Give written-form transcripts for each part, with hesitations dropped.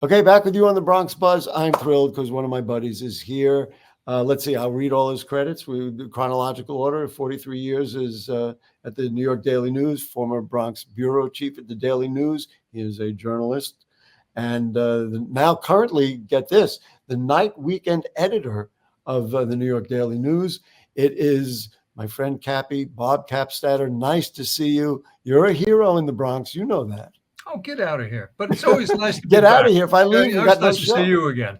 Okay, back with you on the Bronx Buzz. I'm thrilled because one of my buddies is here. Let's see, I'll read all his credits. We do chronological order. 43 years is at the New York Daily News, former Bronx bureau chief at the Daily News. He is a journalist. And now currently, get this, the night weekend editor of the New York Daily News. It is my friend Cappy, Bob Kappstatter. Nice to see you. You're a hero in the Bronx. You know that. Oh, get out of here. But it's always nice to get be out back. of here. If I leave, you got no nice show. to see you again.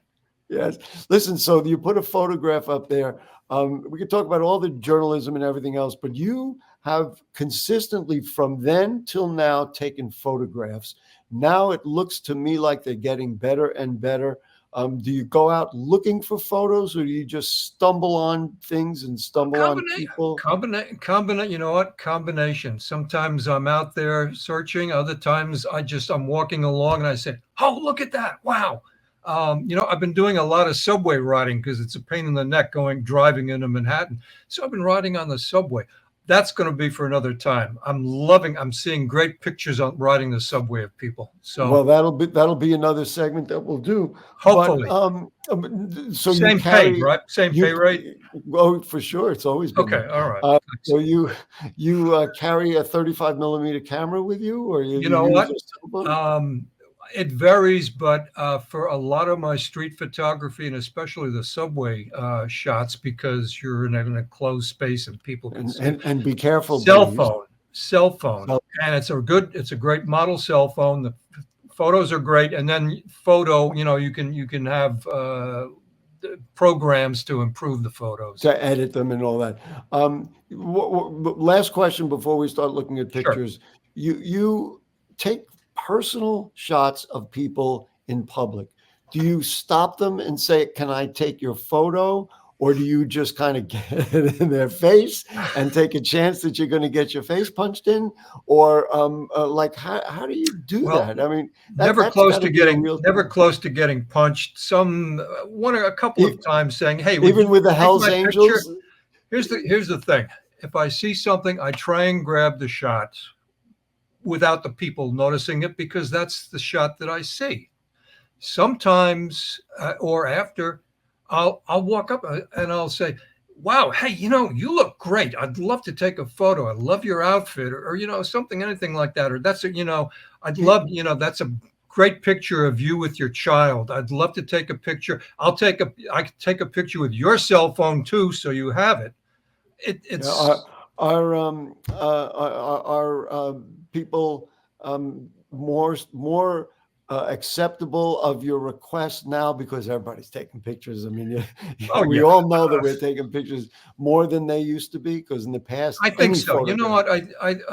Yes. Listen, so you put a photograph up there. We could talk about all the journalism and everything else, but you have consistently from then till now taken photographs. Now it looks to me like they're getting better and better. Do you go out looking for photos, or do you just stumble on things and stumble on people? You know what? Combination. Sometimes I'm out there searching. Other times I'm walking along and I say, "Oh, look at that! Wow!" I've been doing a lot of subway riding because it's a pain in the neck driving into Manhattan. So I've been riding on the subway. That's going to be for another time. I'm seeing great pictures on riding the subway of people. So well, that'll be another segment that we'll do. Hopefully. But, so same you carry, pay, right? Same pay rate. Oh, for sure. It's always been okay. All right. So you carry a 35 millimeter camera with you, or you know use what? It varies, but for a lot of my street photography, and especially the subway shots, because you're in a closed space and people can see. And be careful. Cell phone, and it's a great model cell phone. The photos are great, and then you can have programs to improve the photos, to edit them and all that. Last question before we start looking at pictures. Sure. You take personal shots of people in public. Do you stop them and say, "Can I take your photo?" Or do you just kind of get it in their face and take a chance that you're going to get your face punched in? Or how do you do that? I mean, never close to getting punched. A couple of times saying, "Hey," even with the Hell's Angels. Here's the thing. If I see something, I try and grab the shot without the people noticing it, because that's the shot that I see. Sometimes or after, I'll walk up and I'll say, "Wow, hey, you look great. I'd love to take a photo. I love your outfit," or anything like that. Or that's I'd love, that's a great picture of you with your child. I'd love to take a picture. I can take a picture with your cell phone too, so you have it. It's are people more acceptable of your request now, because everybody's taking pictures? I mean, we all know that we're taking pictures more than they used to be, because in the past, I think so. You know what? I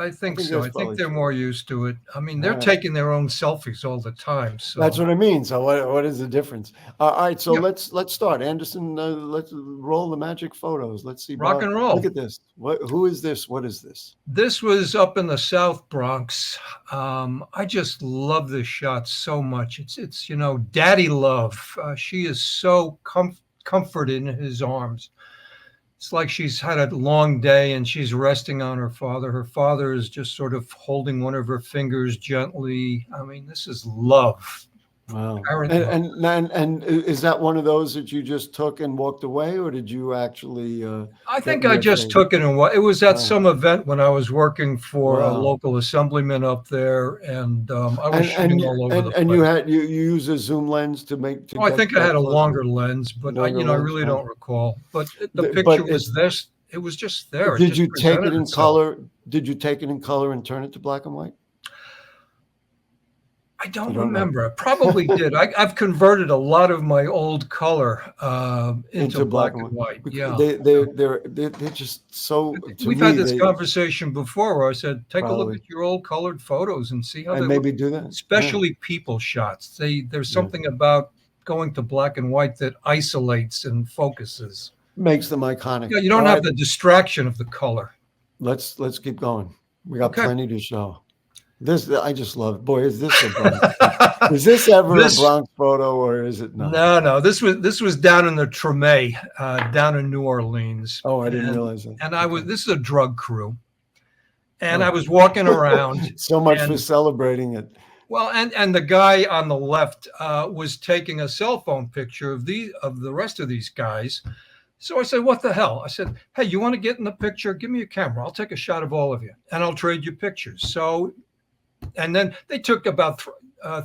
think so. I think they're more used to it. I mean, they're taking their own selfies all the time. So that's what I mean. So what is the difference? All right. So let's start. Anderson, let's roll the magic photos. Let's see. Rock and roll. Look at this. Who is this? What is this? This was up in the South Bronx. I just love this shot so much. It's daddy love. She is so comforted in his arms. It's like she's had a long day and she's resting on her father. Her father is just sort of holding one of her fingers gently. I mean, this is love. Wow. And is that one of those that you just took and walked away, or did you actually? I think I just took it and it was at some event when I was working for a local assemblyman up there, and I was shooting all over the place. And you use a zoom lens to make. I think I had a longer lens, but I really don't recall. But the picture was this. It was just there. Did you take it in color? Did you take it in color and turn it to black and white? I don't remember. I probably did. I've converted a lot of my old color into black and white. Yeah, they're just so. We've had this conversation before where I said, take a look at your old colored photos and see how they maybe do that. Especially people shots. There's something about going to black and white that isolates and focuses. Makes them iconic. Yeah, you don't have the distraction of the color. Let's keep going. We got plenty to show. This I just love. Boy, is this a Bronx? Is this ever a Bronx photo, or is it not? No. This was down in the Treme, down in New Orleans. Oh, I didn't realize that. And this is a drug crew, and I was walking around. So much for celebrating it. Well, and the guy on the left was taking a cell phone picture of the rest of these guys. So I said, what the hell? I said, hey, you want to get in the picture? Give me a camera. I'll take a shot of all of you and I'll trade you pictures. So, and then they took about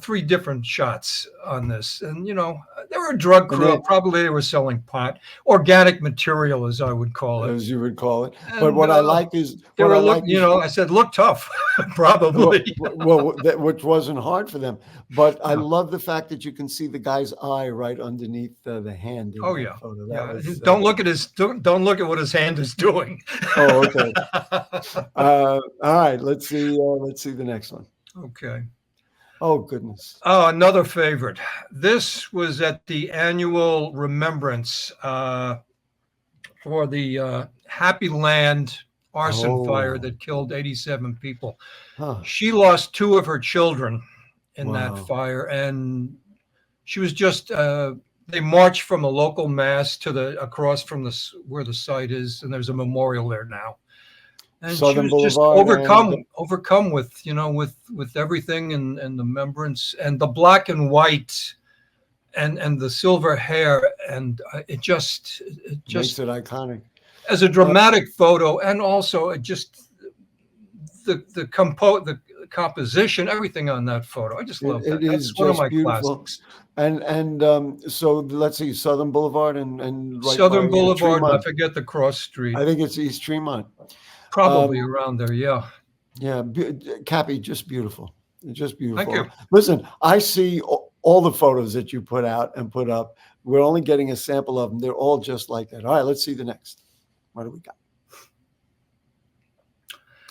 three different shots on this. And, you know, they were a drug crew. Probably they were selling pot, organic material, as I would call it. As you would call it. And, but what I like is, they were you know, I said, look tough, probably. Which wasn't hard for them. But I love the fact that you can see the guy's eye right underneath the hand. Oh yeah. Photo. Don't look at what his hand is doing. Oh, okay. All right. Let's see the next one. Okay. Oh, goodness. Oh, another favorite. This was at the annual remembrance for the Happy Land arson fire that killed 87 people. Huh. She lost 2 of her children in that fire, and she was just they marched from a local mass to across from where the site is, and there's a memorial there now. And Southern she was Boulevard just overcome with, you know, with everything and the remembrance and the black and white and the silver hair. And it just makes it iconic as a dramatic photo. And also it just, the composition, everything on that photo. I just love that. That's one of my classics. And so let's see, Southern Boulevard and right Southern Boulevard. I forget the cross street. I think it's East Tremont. Probably around there, yeah. Yeah, Cappy, just beautiful. Just beautiful. Thank you. Listen, I see all the photos that you put out and put up. We're only getting a sample of them. They're all just like that. All right, let's see the next. What do we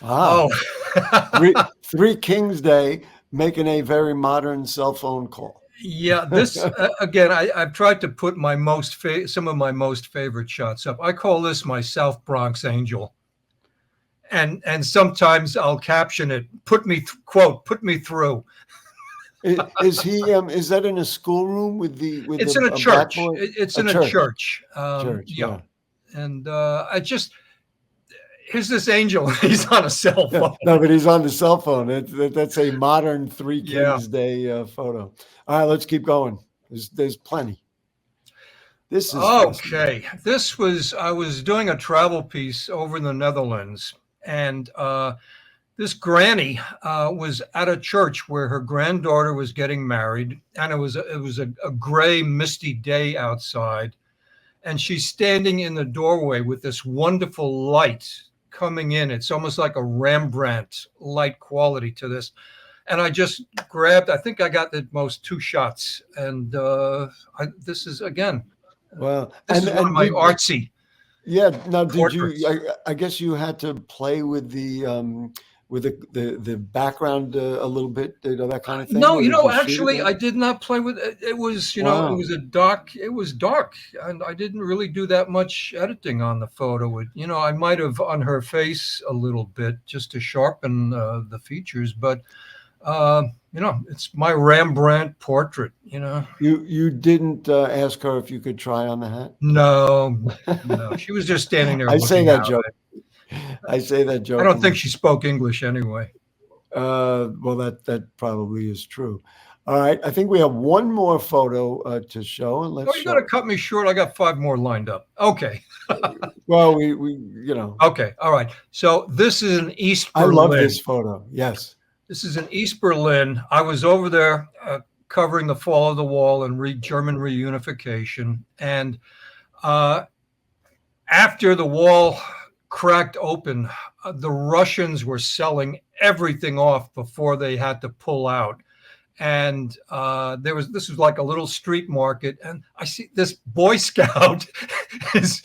got? Three Kings Day, making a very modern cell phone call. Yeah, this again, I've tried to put some of my most favorite shots up. I call this my South Bronx Angel. And sometimes I'll caption it, put me through. Is he is that in a schoolroom with it's in a church. It's in a church. Yeah. And here's this angel. He's on a cell phone. No, but he's on the cell phone. That's a modern Three Kings Day photo. All right, let's keep going. There's plenty. This is okay. I was doing a travel piece over in the Netherlands. And this granny was at a church where her granddaughter was getting married, and it was a gray, misty day outside, and she's standing in the doorway with this wonderful light coming in. It's almost like a Rembrandt light quality to this, and I just grabbed. I think I got the most 2 shots, and this is again. Wow, this is one of my artsy. Yeah. Now, portraits. did you? I guess you had to play with the background a little bit, that kind of thing. No, actually, I did not play with it. It was, it was dark, and I didn't really do that much editing on the photo. I might have on her face a little bit just to sharpen the features, but it's my Rembrandt portrait. You didn't ask her if you could try on the hat? No, she was just standing there. I say that joke. I say that joke. I don't think she spoke English anyway. Well, that probably is true. All right, I think we have one more photo to show, and let's. You got to cut me short. I got 5 more lined up. Okay. Well, we Okay, all right. So this is in East Berlin. I love this photo. Yes. This is in East Berlin. I was over there covering the fall of the wall and German reunification. And after the wall cracked open, the Russians were selling everything off before they had to pull out. And this was like a little street market. And I see this Boy Scout is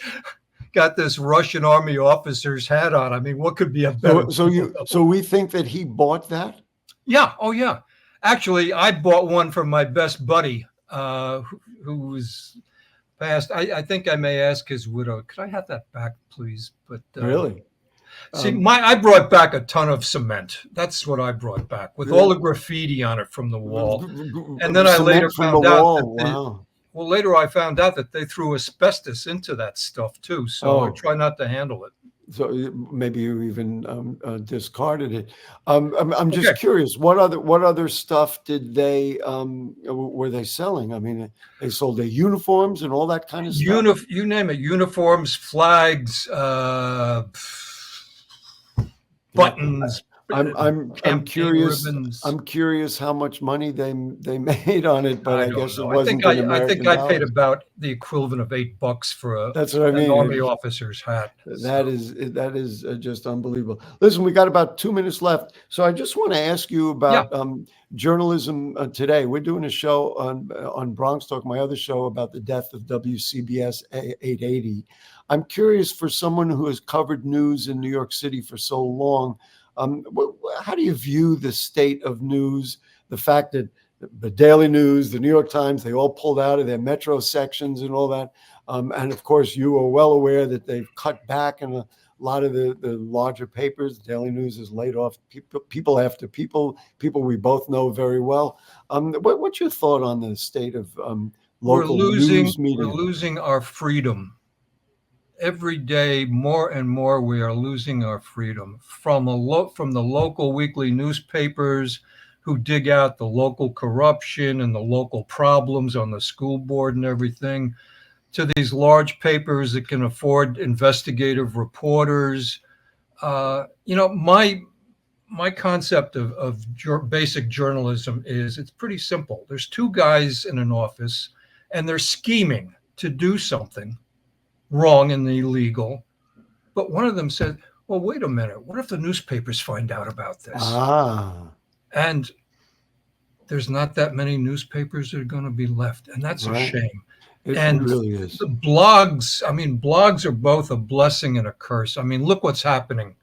got this Russian army officer's hat on. I mean, what could be a better? So we think that he bought that? Yeah. Oh, yeah. Actually, I bought one from my best buddy who was passed. I think I may ask his widow. Could I have that back, please? But really? See, I brought back a ton of cement. That's what I brought back with all the graffiti on it from the wall. And then I later found out later I found out that they threw asbestos into that stuff too. So I try not to handle it. So maybe you even discarded it. I'm just Okay. curious. What other stuff did they were they selling? I mean, they sold their uniforms and all that kind of stuff. You name it, uniforms, flags, Yeah. buttons, I'm campaign curious. ribbons. I'm curious how much money they made on it, but I I don't guess it know. wasn't in I think American I paid dollars. about the equivalent of $8 for That's what I an army mean. officer's hat. That So is just unbelievable. Listen, we got about 2 minutes left, so I just want to ask you yeah, about journalism today. We're doing a show on Bronx Talk, my other show, about the death of WCBS 880. I'm curious, for someone who has covered news in New York City for so long, how do you view the state of news? The fact that the Daily News, the New York Times, they all pulled out of their metro sections and all that. And of course, you are well aware that they've cut back in a lot of the larger papers. The Daily News has laid off people after people we both know very well. What's your thought on the state of local news we're media? losing our freedom. Every day, more and more, we are losing our freedom from from the local weekly newspapers who dig out the local corruption and the local problems on the school board and everything, to these large papers that can afford investigative reporters. My concept of basic journalism is, it's pretty simple. There's two guys in an office, and they're scheming to do something wrong and illegal. But one of them said, well, wait a minute. What if the newspapers find out about this? Ah, And there's not that many newspapers that are going to be left. And that's a right. shame. It And really is. the blogs are both a blessing and a curse. I mean, look what's happening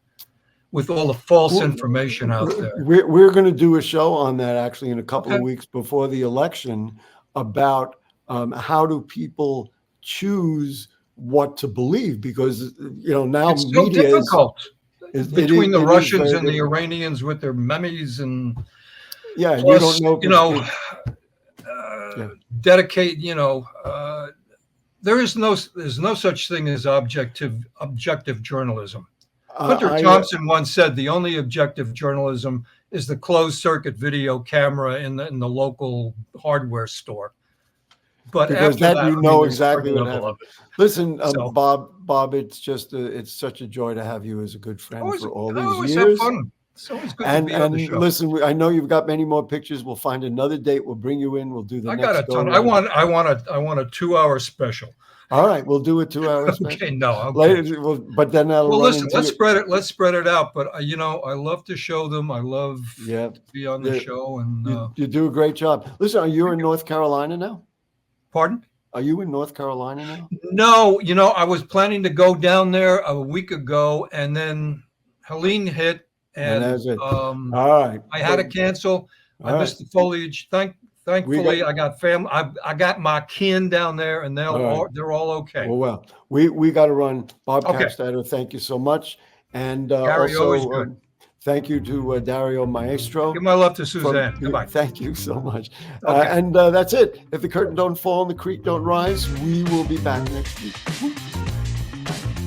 with all the false information out there. We're going to do a show on that actually in a couple of Okay. weeks before the election, about how do people choose what to believe, because now It's so media difficult between the it is Russians very and the difficult. Iranians with their memes, and Yeah, and you don't plus, know if it's yeah. dedicate. There's no such thing as objective journalism. Hunter Thompson once said the only objective journalism is the closed circuit video camera in the local hardware store. But because after that that, you I mean, know there's exactly every what level happened. of it. Listen, So Bob, it's just it's such a joy to have you as a good friend always, for all I these always have years. fun. It's always good to be on the And show. listen, I know you've got many more pictures. We'll find another date. We'll bring you in. We'll do the I next got a ton. go around. I want a 2-hour special. All right, we'll do a 2 hour special. Okay, no, okay. Later, but then that'll Well, run listen, into let's spread it out. But I love to show them. I love to be on the show. And you do a great job. Listen, are you in North Carolina now? pardon? Are you in North Carolina now? No, I was planning to go down there a week ago, and then Helene hit, and that's it. all right, I had to cancel. I missed the foliage. Thankfully, I got family. I got my kin down there, and they're all okay. Well, we got to run. Bob Okay. Kappstatter, thank you so much, and Gary, always also good. Thank you to Dario Maestro. Give my love to Suzanne. Goodbye. Thank you so much. Okay. And that's it. If the curtain don't fall and the creek don't rise, we will be back next week.